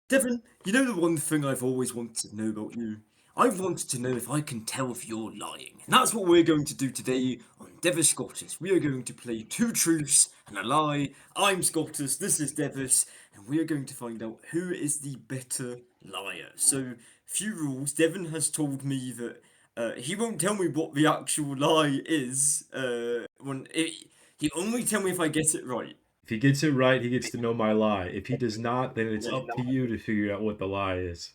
Devin, you know the one thing I've always wanted to know about you? I've wanted to know if I can tell if you're lying. And that's what we're going to do today on Devus Scottus. We are going to play two truths and a lie. I'm Scottus, this is Devus, and we are going to find out who is the better liar. So, few rules. Devin has told me that he won't tell me what the actual lie is. He only tell me if I get it right. If he gets it right, he gets to know my lie. If he does not, then it's up to you to figure out what the lie is.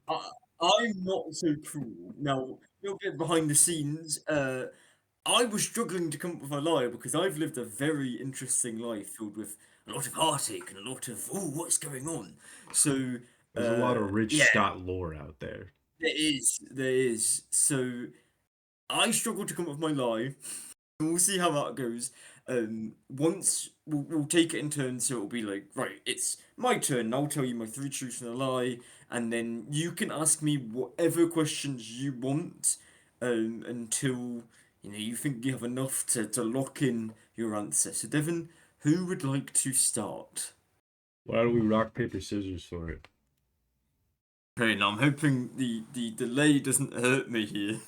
I, I'm not so cruel. Now, a little bit behind the scenes, I was struggling to come up with a lie because I've lived a very interesting life filled with a lot of heartache and a lot of, oh, what's going on? So, There's a lot of rich yeah, Scott lore out there. there is. So, I struggled to come up with my lie. We'll see how that goes. Once we'll take it in turns, so it'll be like, right, it's my turn. And I'll tell you my three truths and a lie, and then you can ask me whatever questions you want, until you think you have enough to lock in your answer. So, Devon, who would like to start? Why don't we rock, paper, scissors for it? Okay, now I'm hoping the delay doesn't hurt me here.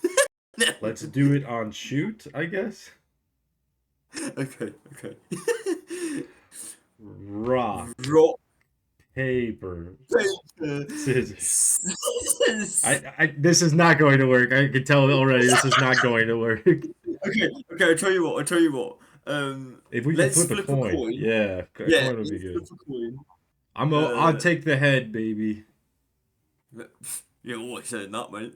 Let's do it on shoot, I guess. Okay, okay. Rock, Rock, paper, paper, scissors. scissors. This is not going to work. I can tell already. This is not going to work. Okay, okay. I tell you what. I tell you what. If we can Let's flip a flip a coin, coin. yeah, a Yeah, coin would be let's flip good. a coin. I'll Uh, take the head, baby. you're always saying that, mate.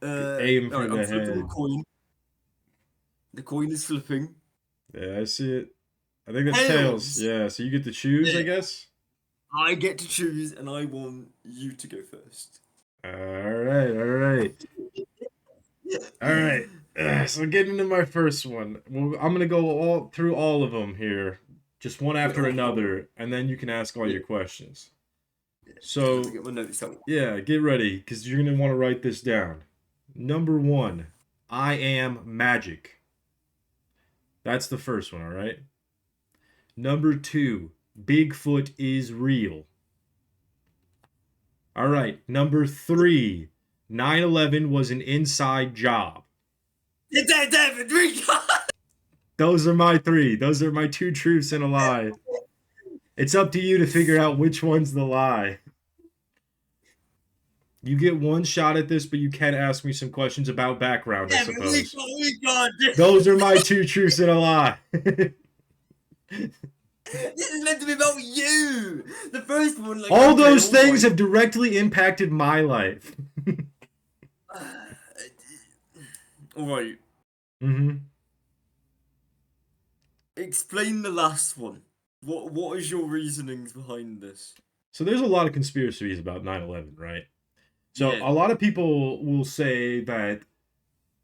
Aim All for right. I'm the flipping the head. coin. The coin is flipping. Yeah, I see it. I think that's tails. Tails. Yeah, so you get to choose, I Yeah. guess. I get to choose, and I want you to go first. All right, all right, all right. So getting into my first one, well, I'm gonna go all through all of them here, just one Wait, after hold on, hold on. another, and then you can ask all Yeah. your questions. Okay, let me So get my notes out. yeah, get ready because you're gonna want to write this down. Number one, I am magic. That's the first one, all right? Number two, Bigfoot is real. All right. Number three, 9/11 was an inside job. It's that David. We got. Those are my three. Those are my two truths and a lie. It's up to you to figure out which one's the lie. You get one shot at this, but you can ask me some questions about background, I David, suppose. we got. Those are my two truths and a lie. This is meant to be about you. The first one, like, All okay, those all things right. have directly impacted my life. All right. Mm-hmm. Explain the last one. What is your reasonings behind this? So there's a lot of conspiracies about 9/11, right? So Yeah. a lot of people will say that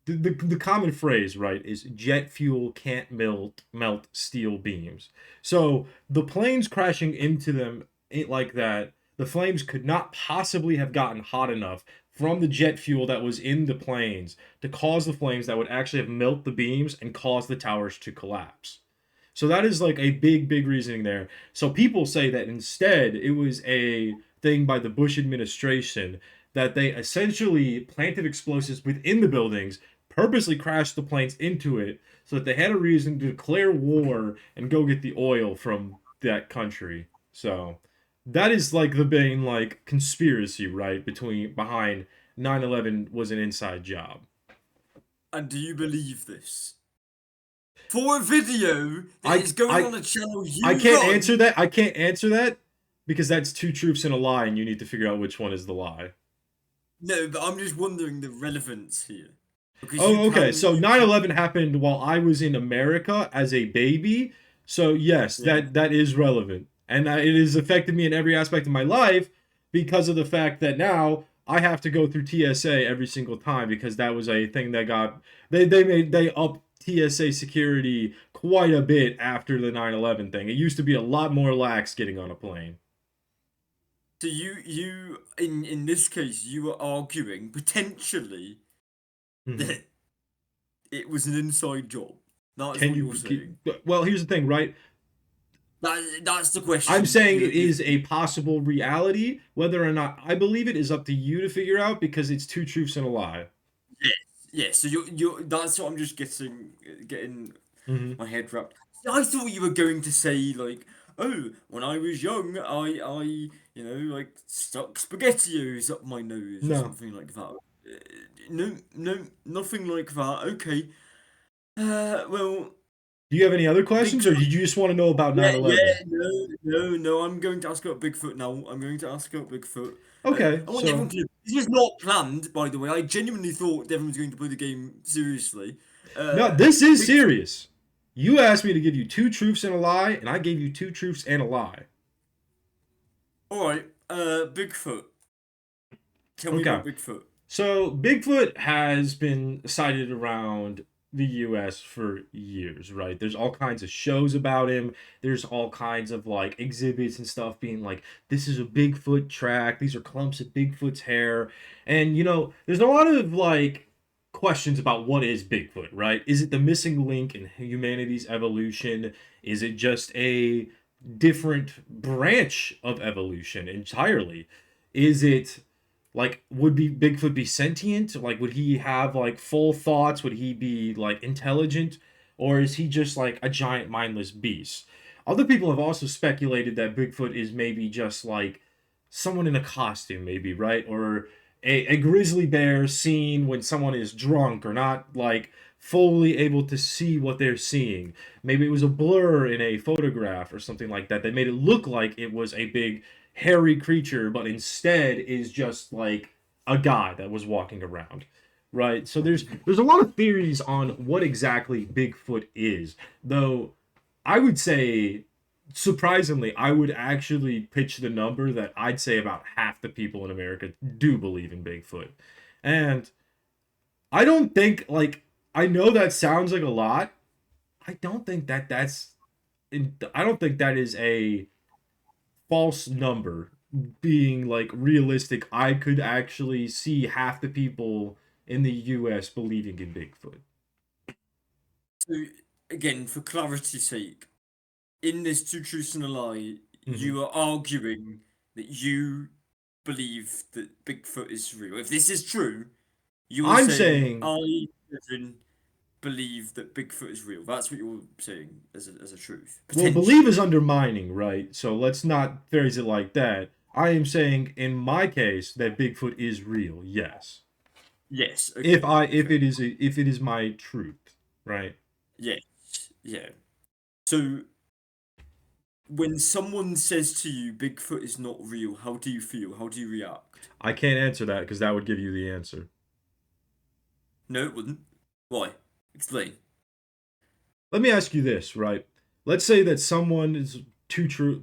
the common phrase, right, is jet fuel can't melt steel beams. So the planes crashing into them like that, the flames could not possibly have gotten hot enough from the jet fuel that was in the planes to cause the flames that would actually have melt the beams and cause the towers to collapse. So that is like a big reasoning there. So people say that instead it was a thing by the Bush administration that they essentially planted explosives within the buildings, purposely crashed the planes into it so that they had a reason to declare war and go get the oil from that country. So that is like the main like conspiracy, right, between behind 9/11 was an inside job. And do you believe this? For a video that I is going I on a channel I you can't answer run. that. I can't answer that because that's two truths and a lie, and you need to figure out which one is the lie. No, but I'm just wondering the relevance here. Because Oh, okay. So 9/11 happened while I was in America as a baby. So yes, yeah. that is relevant, and it has affected me in every aspect of my life because of the fact that now I have to go through TSA every single time because that was a thing that got they up TSA security quite a bit after the 9/11 thing. It used to be a lot more lax getting on a plane. So you in this case you were arguing potentially Mhm. that it was an inside job. That's Can what you you're saying. well, here's the thing, right? That's the I'm question. saying it is a possible reality. Whether or not I believe it is up to you to figure out because it's two truths and a lie. Yes, yes. So you're that's what I'm just getting Hmm. my head wrapped. See, I thought you were going to say like, oh, when I was young, like stuck SpaghettiOs up my nose or No. something like that. No, no, nothing like that. Okay. Well, Do you have any other questions, or Bigfoot. did you just want to know about Yeah, 9/11? yeah. No, no, no. I'm going to ask about Bigfoot now. I'm going to ask about Bigfoot. Okay, I want everyone so to. This was not planned, by the way. I genuinely thought everyone was going to play the game seriously. no, Uh, this is Bigfoot. serious. You asked me to give you two truths and a lie, and I gave you two truths and a lie. All right. Bigfoot. Tell me Okay. about Bigfoot. So Bigfoot has been sighted around the US for years, right? There's all kinds of shows about him. There's all kinds of like exhibits and stuff being like, this is a Bigfoot track. These are clumps of Bigfoot's hair. And there's a lot of like questions about what is Bigfoot, right? Is it the missing link in humanity's evolution? Is it just a different branch of evolution entirely? Is it like, would be Bigfoot be sentient? Like, would he have like full thoughts? Would he be like intelligent? Or is he just like a giant mindless beast? Other people have also speculated that Bigfoot is maybe just like someone in a costume, maybe, right? Or a grizzly bear seen when someone is drunk or not like fully able to see what they're seeing. Maybe it was a blur in a photograph or something like that that made it look like it was a big hairy creature, but instead is just like a guy that was walking around. Right? So there's a lot of theories on what exactly Bigfoot is. Though I would say surprisingly, I would actually pitch the number that I'd say about half the people in America do believe in Bigfoot. And I don't think like I know that sounds like a lot. I don't think I don't think that is a false number being like realistic. I could actually see half the people in the US believing in Bigfoot. So again, for clarity's sake, in this two truths and a lie, Hmm. you are arguing that you believe that Bigfoot is real. If this is true, you are I'm saying saying, I, Kevin, believe that Bigfoot is real. That's what you're saying as a truth, well, believe is potentially. undermining, right? So let's not phrase it like that. I am saying in my case that Bigfoot is real. Yes. Yes. If Okay. I Okay. if it is my truth, right? Yes. Yeah. So when someone says to you Bigfoot is not real, how do you feel? How do you react? I can't answer that because that would give you the answer. No, it wouldn't. Why? Explain. Let me ask you this, right? Let's say that someone is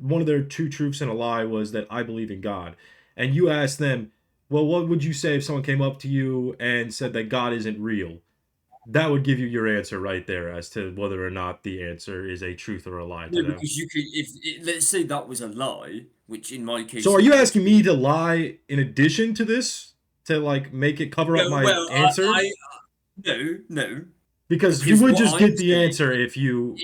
one of their two truths and a lie was that I believe in God. And you ask them, well, what would you say if someone came up to you and said that God isn't real? That would give you your answer right there as to whether or not the answer is a truth or a lie to No, them. because you could, let's say that was a lie, which in my So case are you it would asking me be. to lie in addition to this to like make it cover up No, my well, answer? no, no, Because you because would what just I'm get the saying, answer if you.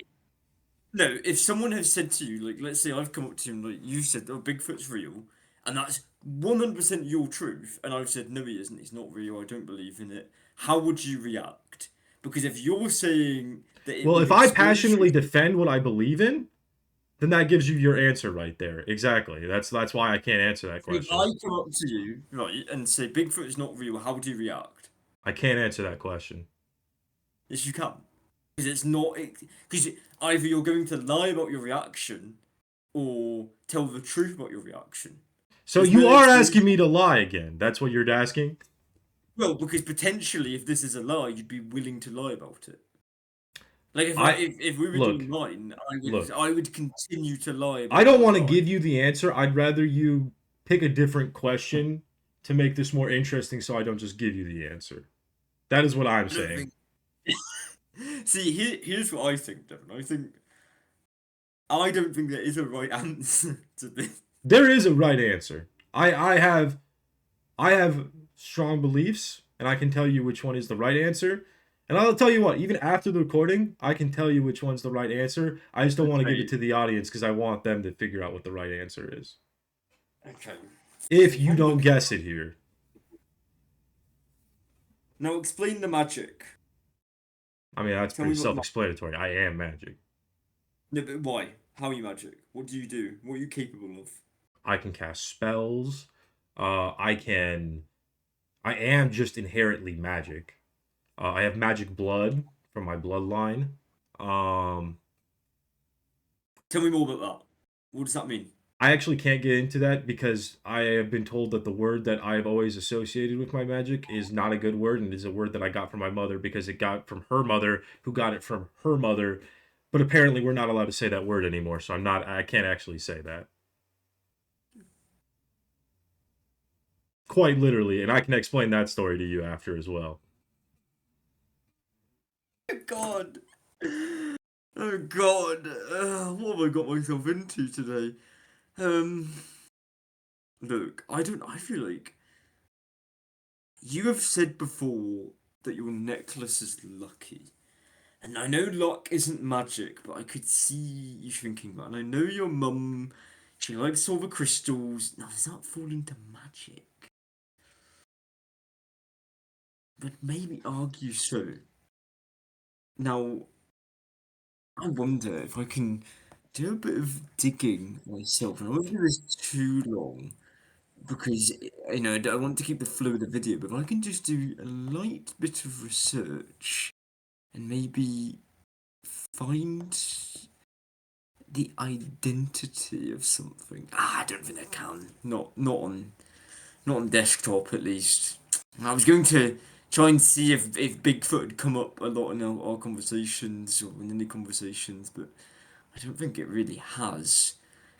no, if someone has said to you, like, let's say I've come up to you and like you said, oh, Bigfoot's real, and that's 100% your truth, and I've said, no, he isn't, he's not real, I don't believe in it, how would you react? Because if you're saying that it Well, would if I expose you, passionately defend what I believe in, then that gives you your answer right there. Exactly. That's why I can't answer that if question. I come up to you, right, and say Bigfoot is not real, how would you react? I can't answer that question. Yes, you can. Because it's not, because either you're going to lie about your reaction or tell the truth about your reaction. So There's you no are asking explanation. me to lie again. That's what you're asking. Well, because potentially, if this is a lie, you'd be willing to lie about it. Like I if we were doing look, mine, look. I would continue to lie I about don't my want to lie. give you the answer. I'd rather you pick a different question to make this more interesting so I don't just give you the answer. That is what I'm I don't saying. think. See, here's what I think, Devon. I don't think there is a right answer to this. There is a right answer. I have strong beliefs and I can tell you which one is the right answer. And I'll tell you what, even after the recording, I can tell you which one's the right answer. I just don't want to give it Okay. to the audience because I want them to figure out what the right answer is. Okay. So If if you I'm don't looking guess it here. now, explain the magic. I mean, that's Tell pretty me what self the explanatory. I am magic. no, but why? How are you magic? What do you do? What are you capable of? I can cast spells. I can. I am just inherently magic. I have magic blood from my bloodline. Um, Tell me more about that. What does that mean? I actually can't get into that because I have been told that the word that I've always associated with my magic is not a good word and is a word that I got from my mother because it got from her mother, who got it from her mother. But apparently, we're not allowed to say that word anymore, so I can't actually say that. Quite literally, and I can explain that story to you after as well. God. Oh God. What have I got myself into today? Um, Look, I don't. I feel like you have said before that your necklace is lucky. And I know luck isn't magic, but I could see you thinking that. And I know your mum, she likes silver crystals. Now, does that fall into magic? But maybe argue so. Now, I wonder if I can do a bit of digging myself. And I won't do this too long because, I don't want to keep the flow of the video. But if I can just do a light bit of research and maybe find the identity of something. I don't think I can. Not on desktop at least. I was going to try and see if Bigfoot had come up a lot in our conversations or in any conversations, but I don't think it really has.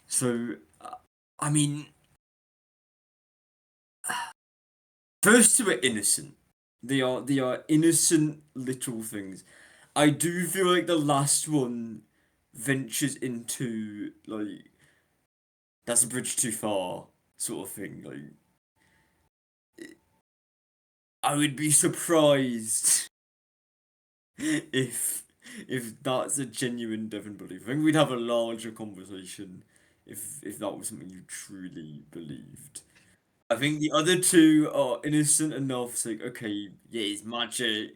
So, I mean, first two are innocent. They are innocent little things. I do feel like the last one ventures into like that's a bridge too far sort of thing. Like I would be surprised if if that's a genuine Devon belief. I think we'd have a larger conversation if that was something you truly believed. I think the other two are innocent enough. It's like, okay, yeah, it's magic,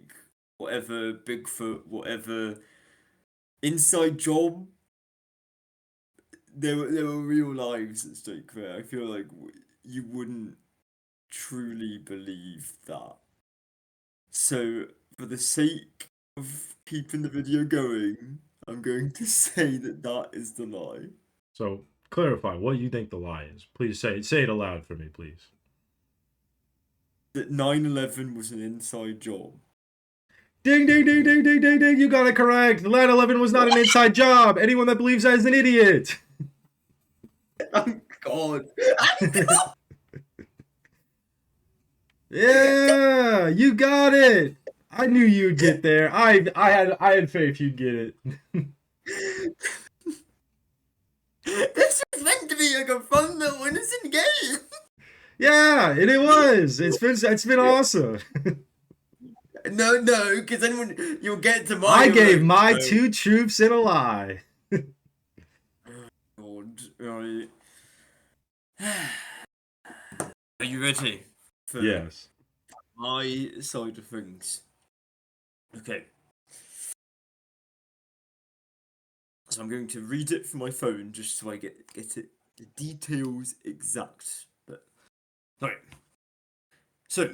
whatever, Bigfoot, whatever. Inside job, there were real lives at stake there. I feel like you wouldn't truly believe that. So, for the sake of keeping the video going, I'm going to say that that is the lie. So clarify what you think the lie is. Please say it aloud for me, please. That 9/11 was an inside job. Ding ding ding ding ding ding ding! You got it correct. The 9/11 was not an inside job. Anyone that believes that is an idiot. Thank God. Yeah, you got it. I knew you'd get there. I had faith you'd get it. This was meant to be like a fun little innocent game. Yeah, and it was. It's been awesome. No, because then when you'll get to mine, I you'll be gave like, my oh, two truths and a lie. God, right. Are you ready for Yes. my side of things? Okay. So I'm going to read it from my phone just so I get it the details exact. But right. So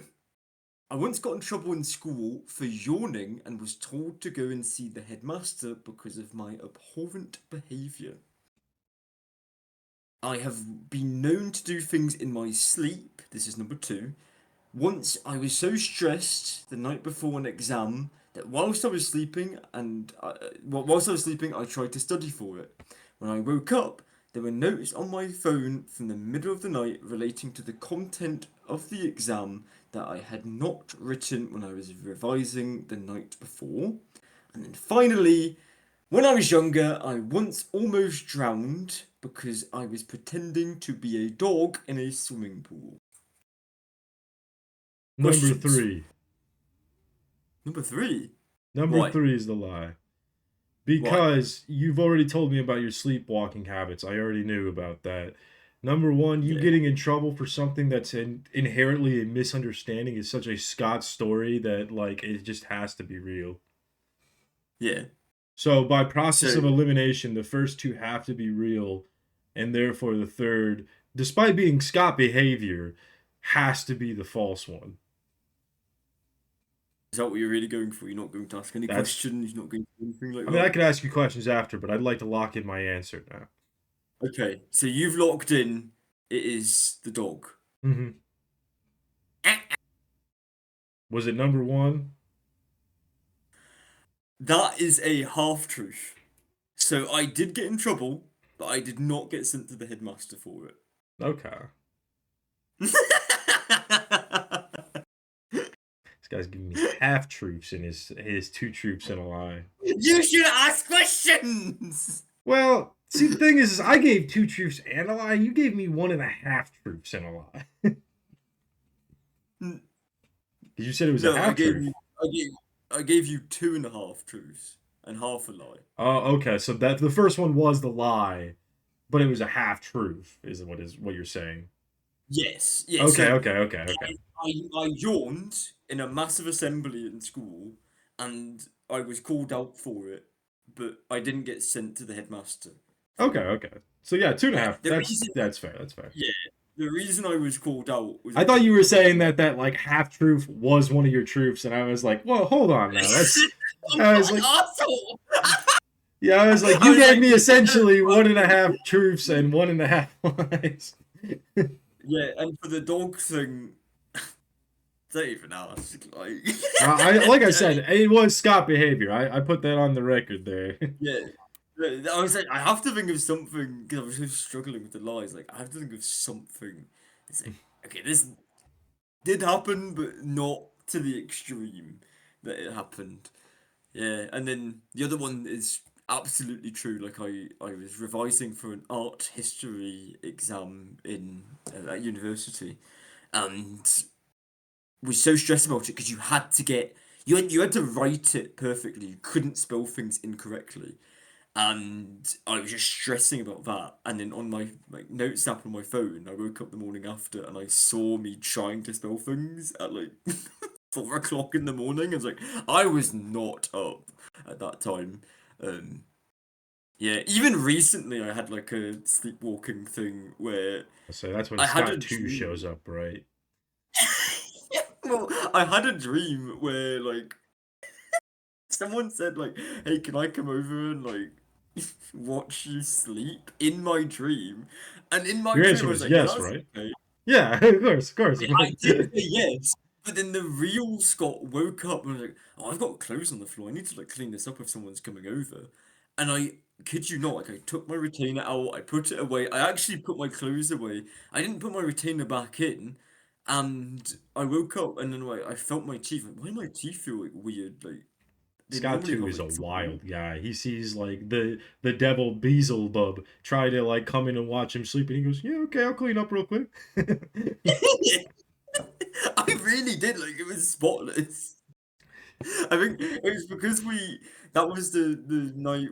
I once got in trouble in school for yawning and was told to go and see the headmaster because of my abhorrent behaviour. I have been known to do things in my sleep. This is number two. Once I was so stressed the night before an exam that whilst I was sleeping, I tried to study for it. When I woke up, there were notes on my phone from the middle of the night relating to the content of the exam that I had not written when I was revising the night before. And then finally, when I was younger, I once almost drowned because I was pretending to be a dog in a swimming pool. Number Questions? three. Number three. Number Why? 3 is the lie. Why? Because you've already told me about your sleepwalking habits. I already knew about that. Number 1, you Yeah. getting in trouble for something that's inherently a misunderstanding is such a Scott story that like it just has to be real. Yeah. So by process So of elimination, the first 2 have to be real, and therefore the third, despite being Scott behavior, has to be the false one. is that what you're really going for? You're not going to ask any That's questions. You're not going to do anything like I mean, I that. could ask you questions after, but I'd like to lock in my answer now. Okay. So you've locked in. It is the dog. Mm-hmm. Was it number 1? That is a half truth. So I did get in trouble, but I did not get sent to the headmaster for Okay. it. This guy's giving me half truths in his 2 truths and a lie. You should ask questions. Well, see, the thing is I gave 2 truths and a lie. You gave me 1.5 truths and a lie. Because you said it was a No, half truth. I gave you 2.5 truths and half a lie. Oh, okay. So that the first one was the lie, but it was a half truth, is what you're saying. Yes, yeah. Okay, So okay, okay, okay. I yawned in a massive assembly in school, and I was called out for it, but I didn't get sent to the headmaster Okay, for it. okay. So yeah, two and a Yeah, half. That's fair. That's fair. yeah, the reason I was called out was I thought because you were saying that like half truth was one of your truths, and I was like, well, hold on now. That's I'm I was not an like, asshole. yeah, I was like, I you was gave like, me no, essentially 1.5 truths and 1.5 lies. yeah, and for the dog thing, don't even ask. Like, I like I said, it was Scott behavior. I put that on the record there. yeah. I was like, I have to think of something because I was so struggling with the lies. Like, I have to think of something. It's like, okay, this did happen, but not to the extreme that it happened. Yeah, and then the other one is absolutely true. Like, I was revising for an art history exam in at university, and was so stressed about it because you had to get you had to write it perfectly. You couldn't spell things incorrectly. And I was just stressing about that. And then on my like notes app on my phone, I woke up the morning after and I saw me trying to spell things at like 4 o'clock in the morning. I was like, I was not up at that time. Um, yeah, even recently I had like a sleepwalking thing where So that's when I had a Scott 2 dream. shows up, right? Well, I had a dream where like someone said like, "Hey, can I come over and like watch you sleep in my dream?" And in my Your dream, answer I was was like, "Yeah, yes, that's right? okay." Yeah, of course, of course. I did say yes, but then the real Scott woke up and was like, "Oh, I've got clothes on the floor. I need to like clean this up if someone's coming over." And I kid you not, like I took my retainer out, I put it away. I actually put my clothes away. I didn't put my retainer back in. And I woke up and then like I felt my teeth. Like, why do my teeth feel like weird? Like they Scott normally 2 have is a like something. wild guy. He sees like the devil Beelzebub try to like come in and watch him sleep, and he goes, "Yeah, okay, I'll clean up real quick." I really did, like, it was spotless. I think it was because that was the night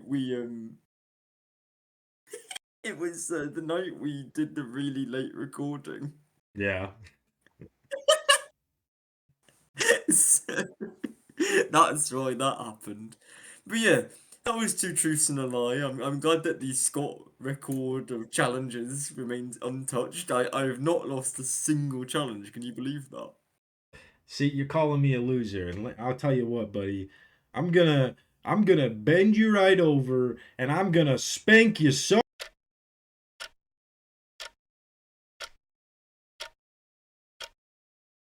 it was the night we did the really late recording. Yeah. So, that's why that happened. But yeah, that was 2 truths and a lie. I'm glad that the Scott record of challenges remains untouched. I have not lost a single challenge. Can you believe that? See, you're calling me a loser, and I'll tell you what, buddy. I'm gonna bend you right over, and I'm gonna spank you so